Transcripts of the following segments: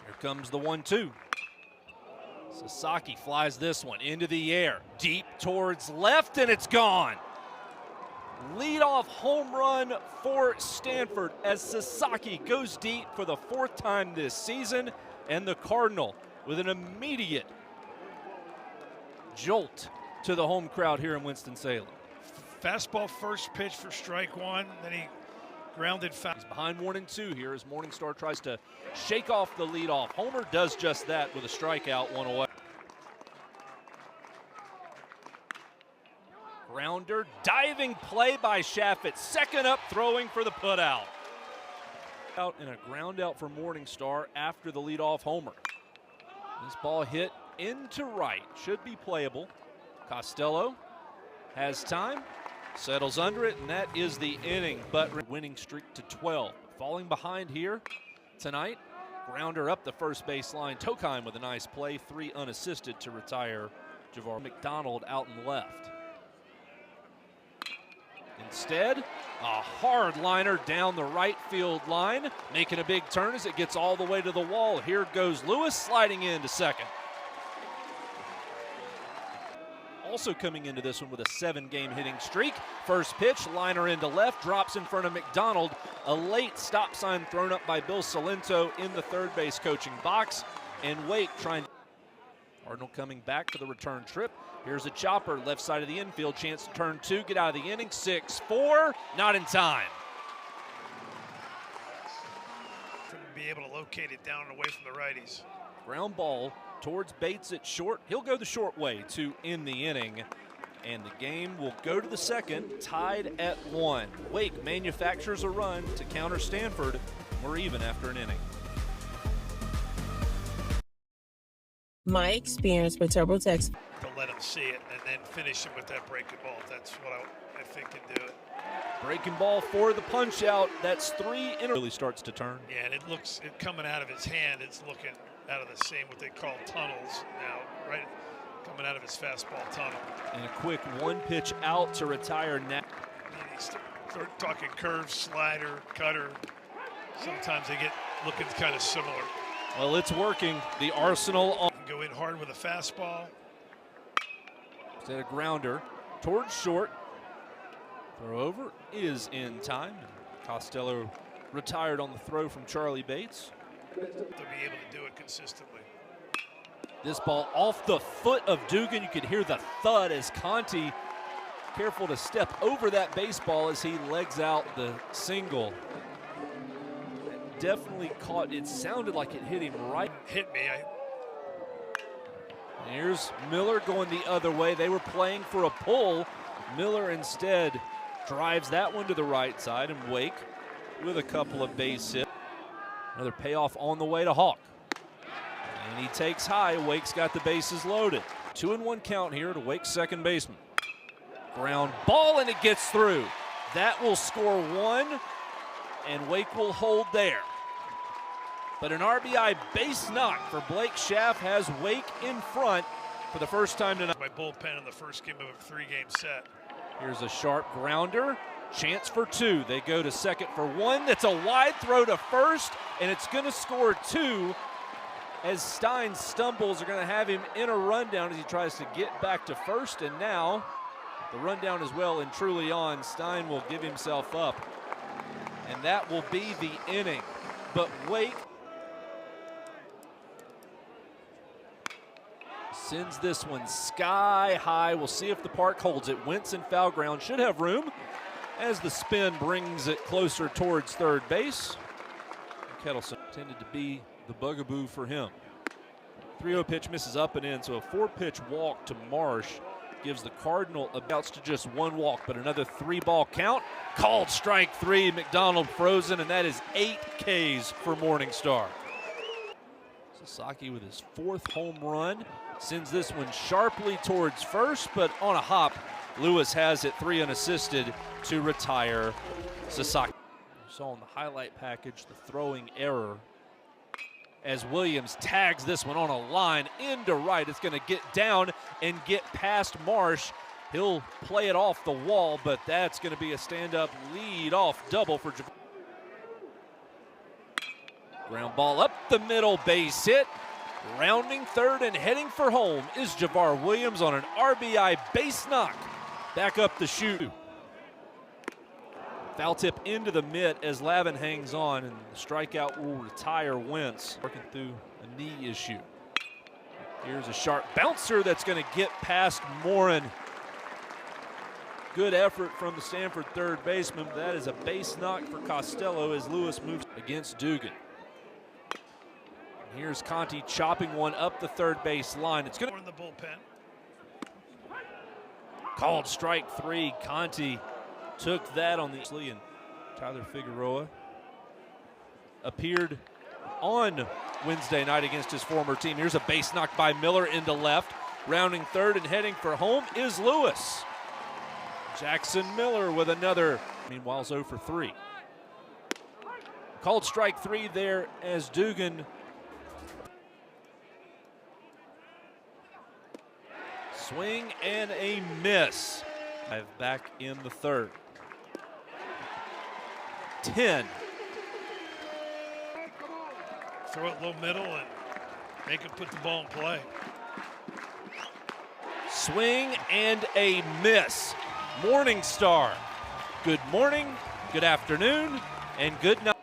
Here comes the 1-2. Sasaki flies this one into the air, deep towards left, and it's gone. Leadoff home run for Stanford as Sasaki goes deep for the 4th time this season, and the Cardinal with an immediate jolt to the home crowd here in Winston-Salem. Fastball first pitch for strike one, then he grounded foul. He's behind 1-2 here as Morningstar tries to shake off the leadoff. Homer does just that with a strikeout, 1 away. Grounder, diving play by Shaffett, second up, throwing for the putout. Out and a ground out for Morningstar after the leadoff homer. This ball hit into right, should be playable. Costello has time, settles under it, and that is the inning, but winning streak to 12. Falling behind here tonight, grounder up the first baseline. Tokheim with a nice play, 3 unassisted to retire Javar. McDonald out and left. Instead, a hard liner down the right field line, making a big turn as it gets all the way to the wall. Here goes Lewis sliding into second. Also coming into this one with a 7-game hitting streak. First pitch, liner into left, drops in front of McDonald. A late stop sign thrown up by Bill Salento in the third base coaching box. And Wake trying. Cardinal coming back for the return trip. Here's a chopper, left side of the infield, chance to turn 2, get out of the inning. 6-4, not in time. Couldn't be able to locate it down and away from the righties. Ground ball towards Bates at short. He'll go the short way to end the inning. And the game will go to the second, tied at 1. Wake manufactures a run to counter Stanford. We're even after an inning. My experience with TurboTax. To let him see it and then finish him with that breaking ball. That's what I think can do it. Breaking ball for the punch out. That's 3 in a really starts to turn. Yeah, and it coming out of his hand, it's looking out of the same, what they call tunnels now, right? Coming out of his fastball tunnel. And a quick 1 pitch out to retire now. He's talking curve, slider, cutter. Sometimes they get looking kind of similar. Well, it's working. The arsenal on. Go in hard with a fastball. Instead of grounder towards short. Throw over is in time. Costello retired on the throw from Charlie Bates. To be able to do it consistently. This ball off the foot of Dugan. You could hear the thud as Conti careful to step over that baseball as he legs out the single. That definitely caught. It sounded like it hit him right. Hit me. Here's Miller going the other way. They were playing for a pull. Miller instead drives that one to the right side, and Wake with a couple of base hits. Another payoff on the way to Hawk. And he takes high. Wake's got the bases loaded. 2-1 count here to Wake's second baseman. Ground ball, and it gets through. That will score 1, and Wake will hold there. But an RBI base knock for Blake Schaff has Wake in front for the first time tonight. My bullpen in the first game of a 3-game set. Here's a sharp grounder. Chance for 2. They go to second for 1. That's a wide throw to first, and it's going to score 2 as Stein stumbles. Are going to have him in a rundown as he tries to get back to first, and now the rundown is well and truly on. Stein will give himself up, and that will be the inning. But Wake sends this one sky high. We'll see if the park holds it. Wentz in foul ground should have room as the spin brings it closer towards third base. Kettleson tended to be the bugaboo for him. 3-0 pitch misses up and in, so a 4-pitch walk to Marsh gives the Cardinal abouts to just 1 walk, but another 3-ball count. Called strike 3, McDonald frozen, and that is 8 Ks for Morningstar. Sasaki with his 4th home run sends this one sharply towards first, but on a hop, Lewis has it 3 unassisted to retire Sasaki. You saw in the highlight package the throwing error as Williams tags this one on a line into right. It's going to get down and get past Marsh. He'll play it off the wall, but that's going to be a stand-up lead-off double for Javar. Ground ball up the middle, base hit. Rounding third and heading for home is Javar Williams on an RBI base knock. Back up the chute. Foul tip into the mitt as Lavin hangs on, and the strikeout will retire Wentz. Working through a knee issue. Here's a sharp bouncer that's going to get past Morin. Good effort from the Stanford third baseman. That is a base knock for Costello as Lewis moves against Dugan. Here's Conti chopping one up the third base line. It's going to in the bullpen. Called strike three. Conti took that on the and Tyler Figueroa appeared on Wednesday night against his former team. Here's a base knock by Miller into left. Rounding third and heading for home is Lewis. Jackson Miller with another. Meanwhile, 0 for 3. Called strike three there as Dugan swing and a miss. Back in the third. 10. Throw it low middle and make him put the ball in play. Swing and a miss. Morning Star. Good morning, good afternoon, and good night.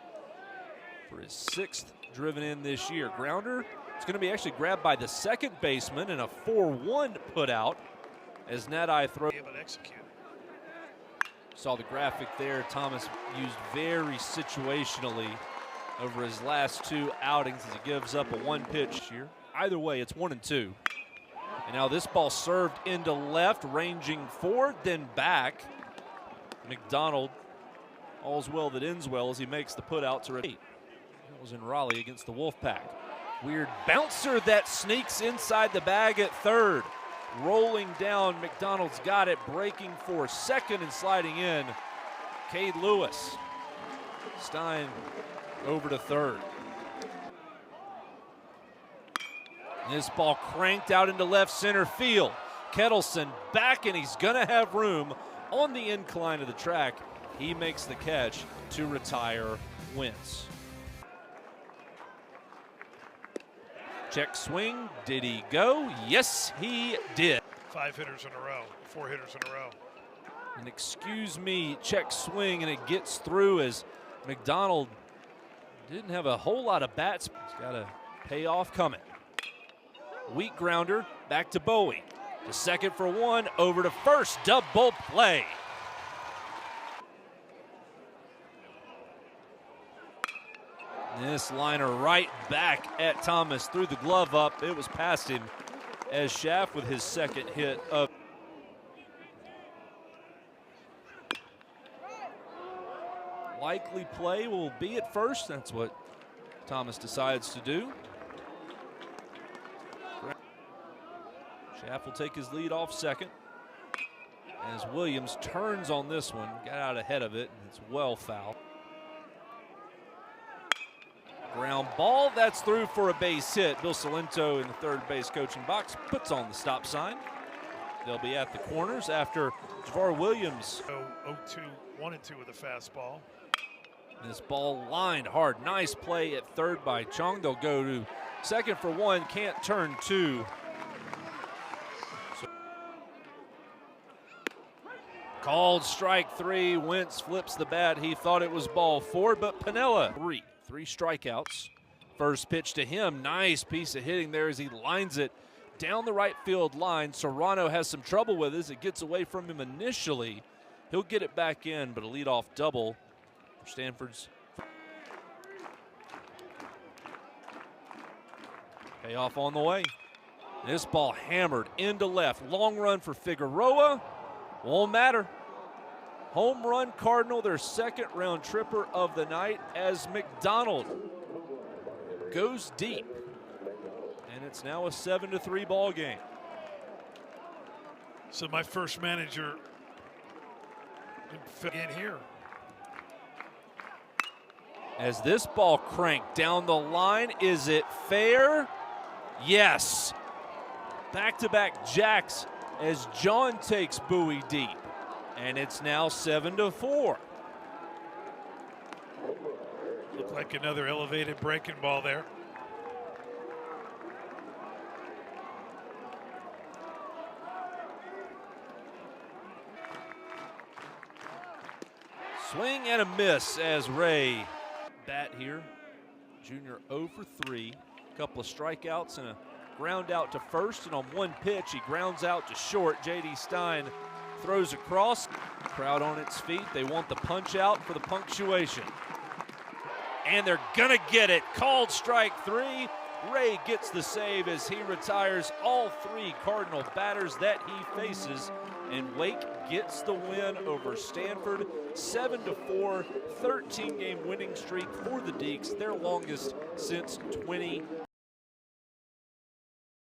For his 6th driven in this year. Grounder. It's going to be actually grabbed by the second baseman and a 4-1 put out as Nadai throws. Able to execute. Saw the graphic there. Thomas used very situationally over his last 2 outings as he gives up a 1-pitch here. Either way, it's 1-2. And now this ball served into left, ranging forward, then back. McDonald, all's well that ends well as he makes the put out to 8. That was in Raleigh against the Wolfpack. Weird bouncer that sneaks inside the bag at third. Rolling down, McDonald's got it, breaking for second and sliding in. Cade Lewis. Stein over to third. This ball cranked out into left center field. Kettleson back, and he's gonna have room on the incline of the track. He makes the catch to retire Wentz. Check swing, did he go? Yes, he did. 5 hitters in a row, 4 hitters in a row. And excuse me, check swing, and it gets through as McDonald didn't have a whole lot of bats. He's got a payoff coming. Weak grounder, back to Bowie. To second for 1, over to first, double play. This liner right back at Thomas, threw the glove up. It was past him as Schaff with his second hit of. Likely play will be at first. That's what Thomas decides to do. Schaff will take his lead off second as Williams turns on this one, got out ahead of it, and it's well foul. Ground ball, that's through for a base hit. Bill Salento in the third base coaching box puts on the stop sign. They'll be at the corners after Javar Williams. 0-2, 1-2 with a fastball. This ball lined hard. Nice play at third by Chong. They'll go to second for 1, can't turn 2. Called strike 3. Wentz flips the bat. He thought it was ball 4, but Piniella 3 strikeouts. First pitch to him. Nice piece of hitting there as he lines it down the right field line. Serrano has some trouble with it as it gets away from him initially. He'll get it back in, but a leadoff double for Stanford's. Payoff on the way. This ball hammered into left. Long run for Figueroa. Won't matter. Home run Cardinal, their second round tripper of the night as McDonald goes deep. And it's now a 7-3 ball game. So my first manager in here. As this ball cranked down the line, is it fair? Yes. Back-to-back jacks as John takes Bowie deep. And it's now 7-4. Looked like another elevated breaking ball there. Swing and a miss as Ray bat here. Junior 0 for 3. A couple of strikeouts and a ground out to first, and on one pitch he grounds out to short. J.D. Stein throws across. Crowd on its feet. They want the punch out for the punctuation. And they're gonna get it. Called strike 3. Ray gets the save as he retires all 3 Cardinal batters that he faces, and Wake gets the win over Stanford. 7-4, 13-game winning streak for the Deacs, their longest since 2020.